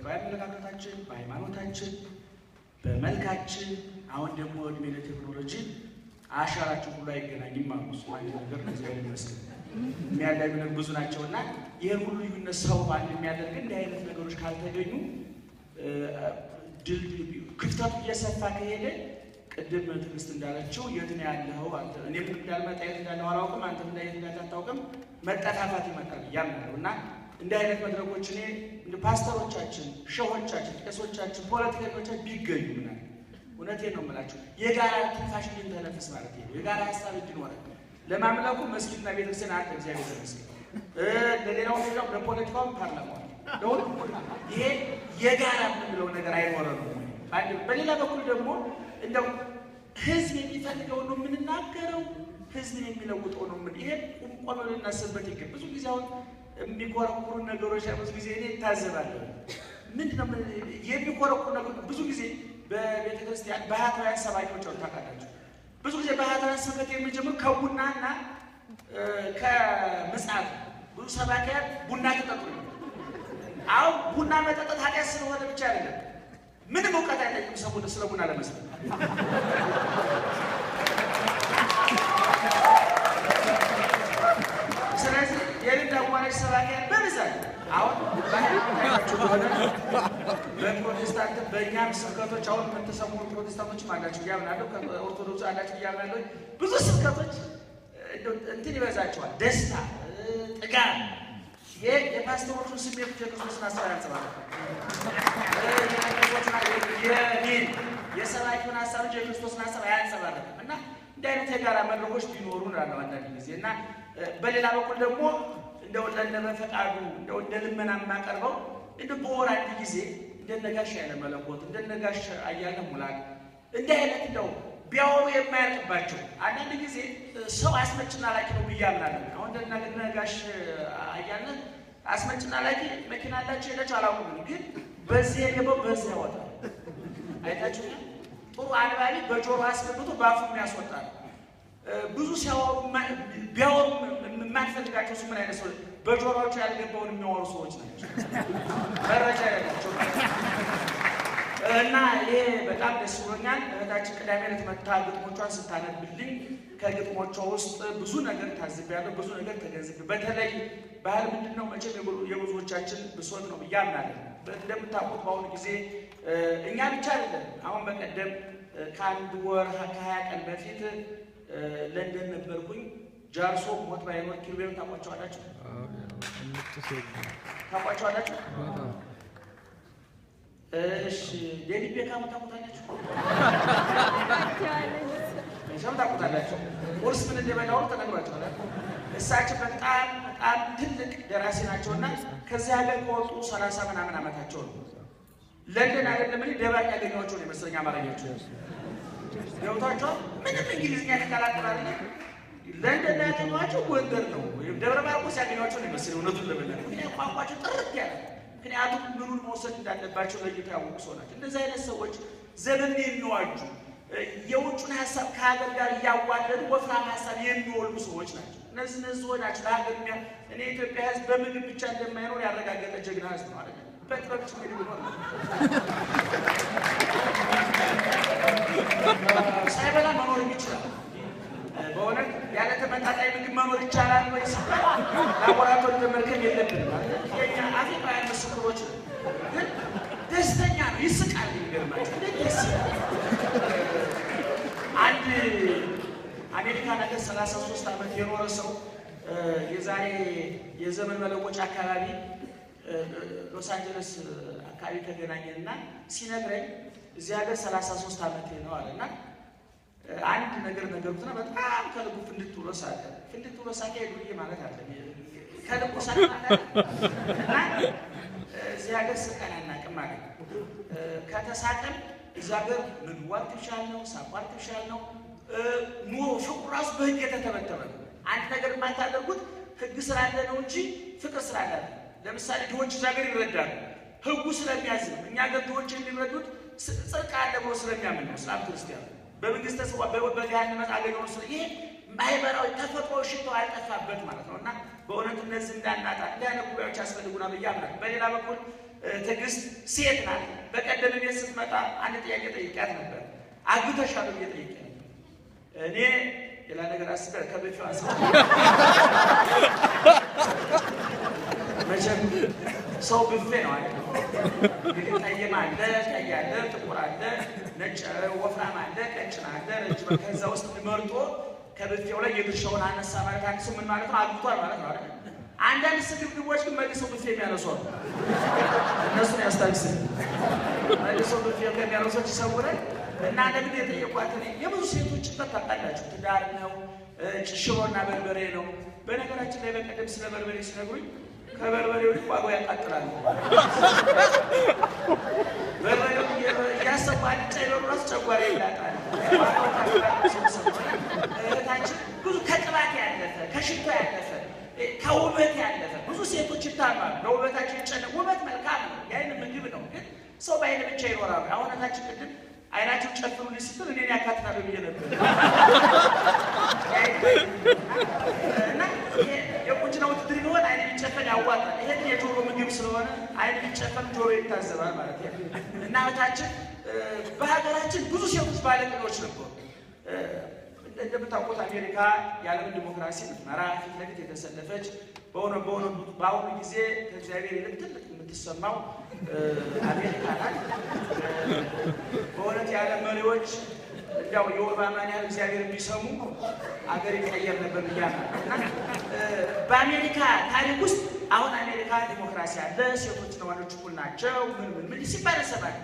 በአመለካከታችን በሃይማኖታችን በመልካችን አሁን ደግሞ እድሜ ለቴክኖሎጂ አሻራችሁ ሁሉ አይገናኝም ማለት ነው። አንድ ነገር ለዚህ ይመስል የሚያደርጉ ብዙ ናቸውና ይሄን ሁሉ ልዩነት ሰው አንድ የሚያደርግ እንደ አይነት ነገሮች ካልተገኙ ክፍተቱ እየሰፋ ከሄደ ቅድም ትዕግስት እንዳለችው የት ነው ያለው አንተ እኔም እንዳልመጣ የት እንዳለው አላውቅም አንተም እንዳየት እንዳታውቅም መጠፋፋት ይመጣል ያምናለሁና እንደ አይነት መድረኮች እኔ እንደ ፓስተሮቻችን ሸሆቻችን ቄሶቻችን ፖለቲከኞቻችን ቢገኙ ምናምን እውነቴን ነው የምላችሁ የጋራ ትንፋሽ እንድንተነፍስ ማለት ነው የጋራ ሀሳብ እንዲኖረን ለማምለኩ መስጊድና ቤተክርስቲያን አንድ እግዚአብሔር ይመስገን ለሌላው ደግሞ ለፖለቲካው ፓርላማው ለሁሉ ይሄ የጋራ የምንለው ነገር አይኖረንም በሌላ በኩል ደግሞ እንደው ህዝብ የሚፈልገው ነው የምንናገረው ህዝብ የሚለውጠው ነው ምን ይሄ ቆም ብለን እናስብበት ይገባል ብዙ ጊዜ አሁን የሚቆረቁሩ ነገሮች ብዙ ጊዜ እኔ ታዘባለሁ ምንድነው የሚቆረቁሩ ነገሮች ብዙ ጊዜ በቤተክርስቲያን ባህታውያን ሰባኪዎች ታውቃላችሁ ብዙ ጊዜ ባህታውያን ስብከት የሚጀምሩ ከቡናና ከምጽአት ብዙ ሰባኪያን ቡና ተጠጡ አው ቡና መጠጣት ኃጢአት ስለሆነ ብቻ አይደለም ምንም እውቀት አይጠይቅም ሰው ስለ ቡና ለመስጠት ስለዚህ የልዳ ሟላሽ ሰባኪያን በብዛት አሁን ባይናቸው ሆነ በፕሮቴስታንት በእኛም ስብከቶች አሁን የምትሰሙ ፕሮቴስታንቶችም አላቸው ያምናሉ ከኦርቶዶክስ አላቸው ያምናሉ ብዙ ስብከቶች እንትን ይበዛቸዋል ደስታ ጥጋብ የፓስተሮቹን ስሜት የክርስቶስን ሀሳብ ያንጸባርቃል የሰባኪውን ሀሳብ እንጂ የክርስቶስን ሀሳብ አያንጸባርቅም እና እንዲህ አይነት የጋራ መድረኮች ቢኖሩ ነው አንዳንድ ጊዜ እና በሌላ በኩል ደግሞ እንደው ለነፈቃዱ እንደው ለልመና የማቀርበው እንደው በወር አንድ ጊዜ እንደነጋሽ ያለ መለኮት እንደነጋሽ አያለ ሙላት እንዲህ አይነት እንደው ቢያወሩ የማያልቅባቸው አንዳንድ ጊዜ ሰው አስመጭና ላኪ ነው ብያምናለሁ አሁን እንደነጋሽ አያለ አስመጭና ላኪ መኪና አላቸው ሄዳቸው አላውቅም ግን በዚህ የገባው በዚህ ያወጣል አይታችሁ ጥሩ አንባቢ በጆሮ አስገብቶ ባፉ የሚያስወጣል ብዙ ሲያወሩ ቢያወሩ የማንፈልጋቸው ምን አይነት ሰዎች በጆሮአቸው ያልገባውን የሚያወሩ ሰዎች ናቸው መረጃ ያላቸው እና ይሄ በጣም ደስ ብሎኛል እህታችን ቅዳሜ ዕለት መታ ግጥሞቿን ስታነብልኝ ከግጥሞቿ ውስጥ ብዙ ነገር ታዝቤያለሁ ብዙ ነገር ተገንዝቤ በተለይ ባህል ምንድነው መቼም የብዙዎቻችን ብሶት ነው ብያምናለሁ እንደምታውቁት በአሁኑ ጊዜ እኛ ብቻ አይደለም አሁን በቀደም ከአንድ ወር ከ20 ቀን በፊት ለንደን ነበርኩኝ ጃርሶ ሞት ባይኖር ኪሩቤል ታውቋቸዋላችሁ እሺ ዴቪድ ቤካም ታውቁታላችሁ ታውቁታላችሁ ቁርስ ምን እንደበላው ተነግሯቸዋል እሳቸው በጣም ትልቅ ደራሲ ናቸውና ከዚህ ሀገር ከወጡ 30 ምናምን ዓመታቸው ነው ለንደን አይደለም እኔ ደባቅ ያገኘኋቸው ነው የመሰለኝ አማርኛቸው ገብቷቸው ምንም እንግሊዝኛ ተቀላቅላለ ለንደን ያገኘኋቸው ጎንደር ነው ደብረ ማርቆስ ያገኘኋቸው ነው የመሰለኝ እውነቱን ለመናገር ቋንቋቸው ጥርት ያለ ምክንያቱም ምኑን መውሰድ እንዳለባቸው ለይተው ያወቁ ሰው ናቸው እንደዚህ አይነት ሰዎች ዘመን የሚዋጁ የውጩን ሀሳብ ከሀገር ጋር እያዋደዱ ወፍራም ሀሳብ የሚወልዱ ሰዎች ናቸው እነዚህ ሰዎች ናቸው ለሀገር እኔ ኢትዮጵያ ህዝብ በምግብ ብቻ እንደማይኖር ያረጋገጠ ጀግና ህዝብ ነው አይደል በጥበብ ጭምር ይኖር ሳይበላ መኖር ይችላል በእውነት ያለ ተመጣጣኝ ምግብ መኖር ይቻላል ወይስ ላቦራቶሪ ተመልከት የለብንም የኛ አፍሪካውያን ምስክሮች ግን ደስተኛ ነው ይስቃል ይገርማል ደስ አንድ አሜሪካ ነገር 33 ዓመት የኖረ ሰው የዛሬ የዘመን መለወጫ አካባቢ ሎስ አንጀለስ አካባቢ ተገናኘንና ሲነግረኝ እዚህ ሀገር 33 ዓመት ነው አለና አንድ ነገር ነገርኩትና በጣም ከልቡ ፍንድት ብሎ ሳቀ ይዱኝ ማለት አለ ከልቡ ሳቀ እና እዚህ ሀገር ስቀን አናውቅም ማለት ከተሳቀን እዚህ ሀገር ምግቡ አርቲፊሻል ነው ሳቁ አርቲፊሻል ነው ኑሮ ፍቅሩ ራሱ በህግ የተተበተበ ነው አንድ ነገር የማታደርጉት ህግ ስላለ ነው እንጂ ፍቅር ስላለ ለምሳሌ ድሆች እዚህ ሀገር ይረዳሉ ህጉ ስለሚያዝ ነው እኛ ሀገር ድሆች የሚረዱት ጽድቅ አለ ብሎ ስለሚያምን ነው እስላም ክርስቲያን በመንግስተ ሰማያት በገሃነመ አገኘው ነው ይሄ ማይበራው ተፈጥሮ ሽቶ አልጠፋበት ማለት ነውና በእውነት እነዚህ እንዳናጣ እንዲያነ ጉባኤዎች ያስፈልጉናል ብዬ አምናለሁ። በሌላ በኩል ትዕግስት ሴት ናት። በቀደም እኔ ስትመጣ አንድ ጥያቄ ጠይቂያት ነበር። አግብተሻል ብዬ ጠይቄ ነበር። እኔ ሌላ ነገር አስበህ ከበፊው መቼም ሰው ብፌ ነው አይደል? እንግዲህ ጠይም አለ፣ ቀይ አለ፣ ጥቁር አለ፣ ነጭ ወፍራም አለ፣ ቀጭን አለ፣ ረጅም። ከዛ ውስጥ መርጦ ከብፌው ላይ የድርሻውን አነሳ ማለት አንድ ሰው ምን ማለት ነው? አግብቷል ማለት ነው አይደል? አንዳንድ ስግብግቦች ግን መልሰው ብፌ የሚያነሱ አሉ። እነሱን ያስታግስል። መልሰው ብፌ ከሚያነሱት ይሰውረን እና ለምን የጠየቋት የብዙ ሴቶች ታውቃላችሁ፣ ትዳር ነው፣ ሽሮና በርበሬ ነው። በነገራችን ላይ በቀደም ስለ በርበሬ ሲነግሩኝ ከበርበሬው ቋቋ ያቃጥላል። በርበሬው ያሰባል ጨይሮስ ጨጓራ ይላጣል። እህታችን ብዙ ከቅባት ያለፈ ከሽቶ ያለፈ ከውበት ያለፈ ብዙ ሴቶች ይታማሉ። ለውበታቸው ይጨነቁ። ውበት መልካም ነው፣ የዓይን ምግብ ነው። ግን ሰው በዓይን ብቻ ይኖራሉ። አሁን እህታችን ቅድም አይናቸው ጨፍሩልኝ ስትል እኔን ያካትታሉ ብዬ ነበር እና የቁንጅና ውድድር ቢሆን አይን ቢጨፈን ያዋጣል። ይሄ የጆሮ ምግብ ስለሆነ አይን ቢጨፈን ጆሮ ይታዘባል ማለት ነው። እና እህታችን በሀገራችን ብዙ ሴቶች ባለቅኔዎች ነበሩ። እንደምታውቁት አሜሪካ የዓለምን ዲሞክራሲ ምትመራ ፊት ለፊት የተሰለፈች በአሁኑ ጊዜ ከእግዚአብሔር ይልቅ ትልቅ የምትሰማው አሜሪካ ናት። በእውነት የዓለም መሪዎች እንዲያው የኦባማን ያህል እግዚአብሔር የሚሰሙ አገር ይቀየር ነበር ብያለሁ። እና በአሜሪካ ታሪክ ውስጥ አሁን አሜሪካ ዲሞክራሲ አለ፣ ሴቶችና ወንዶች እኩል ናቸው፣ ምን ሲባል ሰማል።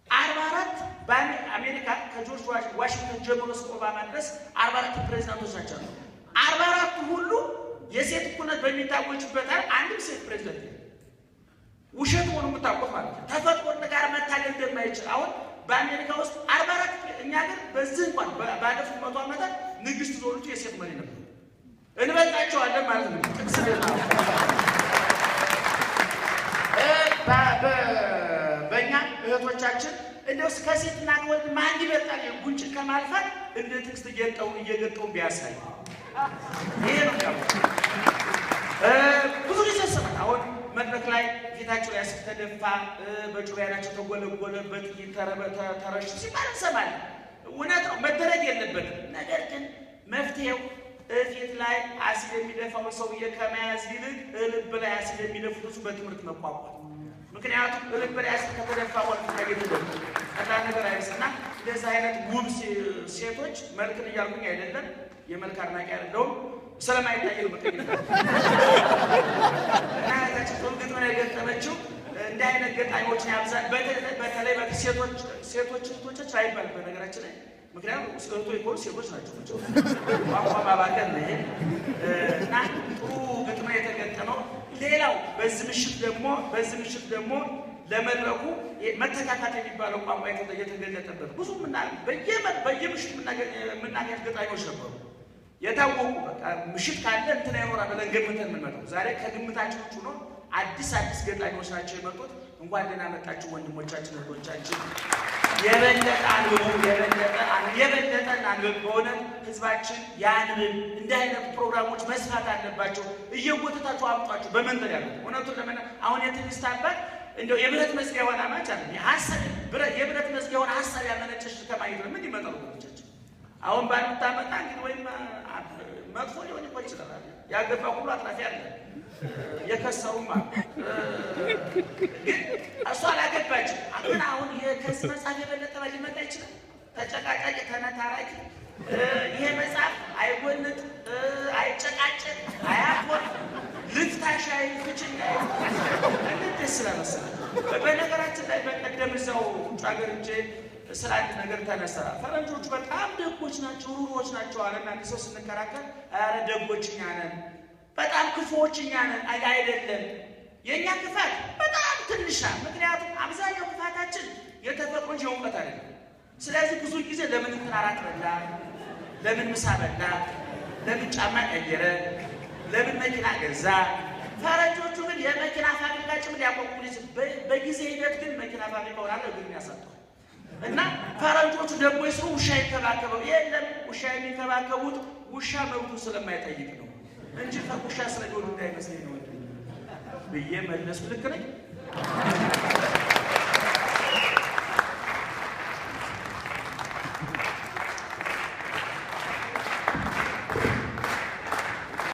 44 በአሜሪካ ከጆርጅ ዋሽንግተን ጀምሮ እስከ ኦባማ ድረስ 44 ፕሬዚዳንቶች ናቸው። 44 ሁሉ የሴት እኩልነት በሚታወጅበት አንድም ሴት ፕሬዚዳንት ውሸት ሆኖ የምታውቁት ማለት ነው። ተፈጥሮን ጋር መታገል እንደማይችል አሁን በአሜሪካ ውስጥ 44 እኛ ግን በዚህ እንኳን ባለፉት 100 ዓመታት ንግስት ዞሮቹ የሴት መሪ ነበር። እንበልጣቸዋለን ማለት ነው። ጥቅስ በእኛ እህቶቻችን እንደው ከሴትና ከወንድ ማን ይበልጣል ጉንጭ ከማልፋት እንደ ጥቅስ እየገጠው ቢያሳይ ይሄ ነው ያው ብዙ ጊዜ ሰማን። አሁን መድረክ ላይ ፊታቸው ላይ ተደፋ፣ በጩቤ ያላቸው ተጎለጎለ፣ በጥይት ተረሹ ሲባል እንሰማለን። እውነት ነው፣ መደረግ የለበትም። ነገር ግን መፍትሄው ፊት ላይ አሲድ የሚደፋው ሰውዬ ከመያዝ ይልቅ ልብ ላይ አሲድ የሚደፉት በትምህርት መቋቋም። ምክንያቱም ልብ ላይ አሲድ ከተደፋ ወልፍ ታገኝደው ከዛ ነገር አይመስልና እንደዚህ አይነት ውብ ሴቶች መልክን እያልኩኝ አይደለም፣ የመልክ አድናቂ አይደለሁም፣ ስለማይታየው በቀኝ እና ታችሁን ግን ነው የገጠመችው። እንደ አይነት ገጣሚዎችን ያብዛል። በተለይ ሴቶች አይባል በነገራችን ላይ ምክንያቱም ስለ ሴቶች ናቸው ቋንቋ ማባከን ነው። እና ጥሩ ግጥም የተገጠመው ሌላው በዚህ ምሽት ደግሞ ለመድረኩ መተካካት የሚባለው ቋንቋ የተገለጠበት ብዙ በየምሽቱ የምናገኝ ገጣሚዎች ነበሩ። የታወቁ በቃ ምሽት ካለ እንትና ይኖራል ብለን ገምተን የምንመጣው ዛሬ ከግምታችን ውጭ ነው። አዲስ ገጣሚዎች ናቸው የመጡት። እንኳን ደህና መጣችሁ ወንድሞቻችን እህቶቻችን። የበለጠ አንብቡ፣ የበለጠ አንብቡ። በእውነት ህዝባችን ያንብብ። እንዲህ አይነት ፕሮግራሞች መስፋት አለባቸው። እየጎተታችሁ አምጧቸው። በመንጠር ያሉ እውነቱን ለመና አሁን የትዕግስት አባት እንደው የብረት መዝጊያ ሆና ማቻ የብረት መዝጊያ ሆና ሀሳብ ያመነጨሽ ከማየት ነው። ምን ይመጣሉ ወንድሞቻችን? አሁን ባንታመጣ እንግዲህ ወይም መጥፎ ሊሆን ይችላል። ያገባ ሁሉ አጥራፊ አለ፣ የከሰሩማ ግን እሷ አላገባችም። ግን አሁን ከዚህ መጽሐፍ የበለጠ ሊመጣ ይችላል። ተጨቃጫቂ ተነታራቂ ይሄ መጽሐፍ አይጎንጥ፣ አይጨቃጨቅ፣ አያቆር ልፍታሻ ይፍችና እንዴት ደስ ስለመሰለ። በነገራችን ላይ በቀደም እዛው ውጭ ሀገር እንጂ ስለ አንድ ነገር ተነሳ። ፈረንጆቹ በጣም ደጎች ናቸው፣ ሩሮች ናቸው አለና አንድ ሰው ስንከራከር ኧረ ደጎች እኛ ነን፣ በጣም ክፉዎች እኛ ነን። አይደለም፣ የእኛ ክፋት በጣም ትንሽ ናት። ምክንያቱም አብዛኛው ክፋታችን የተፈጥሮ እንጂ የእውቀት አይደለም። ስለዚህ ብዙ ጊዜ ለምን እንትን አራት በላ፣ ለምን ምሳ በላ፣ ለምን ጫማ ቀየረ፣ ለምን መኪና ገዛ። ፈረንጆቹ ግን የመኪና ፋብሪካ ጭምር ያቆቁ በጊዜ ሂደት ግን መኪና ፋብሪካ ሆናለ ግን ያሳጣል። እና ፈረንጆቹ ደግሞ የሰው ውሻ ይከባከበው የለም። ውሻ የሚከባከቡት ውሻ መብቱ ስለማይጠይቅ ነው። እንጂ ከውሻ ስለሚወዱ እንዳይመስለኝ ነው ብዬ መለስኩ። ልክ ነኝ?